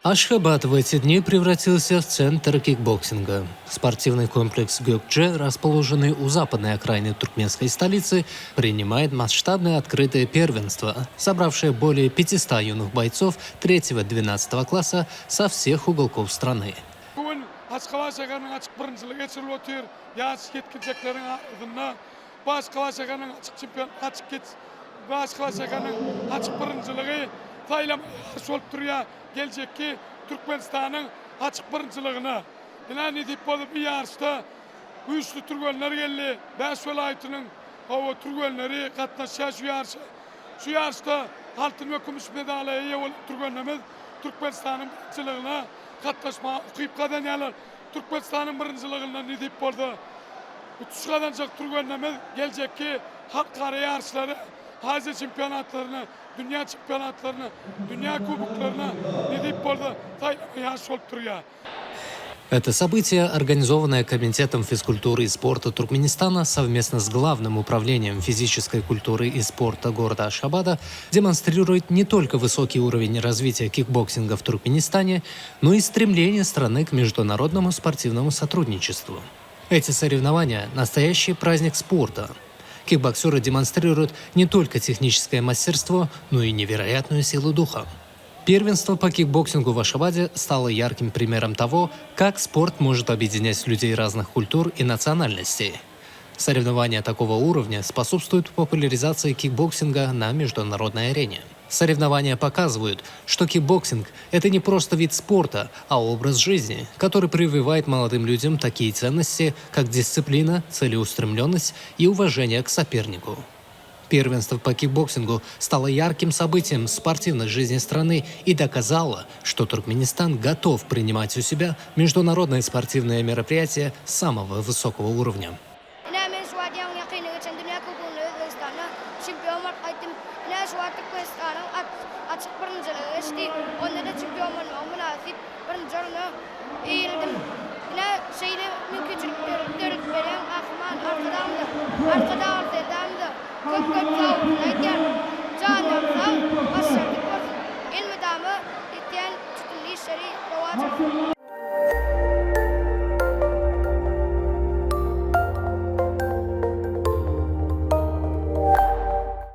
Ашхабад в эти дни превратился в центр кикбоксинга. Спортивный комплекс Гёкче, расположенный у западной окраины туркменской столицы, принимает масштабное открытое первенство, собравшее более 500 юных бойцов 3-12 класса со всех уголков страны. Gelecekki Türkmenistan'ın açık birinçiliğine. İnan edip bolup bir yarışta güçlü Türkmenler geldi. 5 vilayetinin o Türkmenleri katlaşa şu yarışta altın ve gümüş madalyaya ие olan Türkmenlerimiz Türkmenistan'ın birinciliğine katlaşma okuyup kazanıyorlar. Türkmenistan'ın birinciliğinden edip boldu. Utuş kazanacak Türkmenlerimiz gelecekki halkara yarışları, Asya çempionatlarını, dünya çempionatlarını, dünya кубокларына edip boldu. Yarış olup duruyor. Это событие, организованное Комитетом физкультуры и спорта Туркменистана совместно с Главным управлением физической культуры и спорта города Ашхабада, демонстрирует не только высокий уровень развития кикбоксинга в Туркменистане, но и стремление страны к международному спортивному сотрудничеству. Эти соревнования – настоящий праздник спорта. Кикбоксеры демонстрируют не только техническое мастерство, но и невероятную силу духа. Первенство по кикбоксингу в Ашхабаде стало ярким примером того, как спорт может объединять людей разных культур и национальностей. Соревнования такого уровня способствуют популяризации кикбоксинга на международной арене. Соревнования показывают, что кикбоксинг – это не просто вид спорта, а образ жизни, который прививает молодым людям такие ценности, как дисциплина, целеустремленность и уважение к сопернику. Первенство по кикбоксингу стало ярким событием спортивной жизни страны и доказало, что Туркменистан готов принимать у себя международные спортивные мероприятия самого высокого уровня. Canım sağ, ilmi damı, itiyen tütünlü işleri,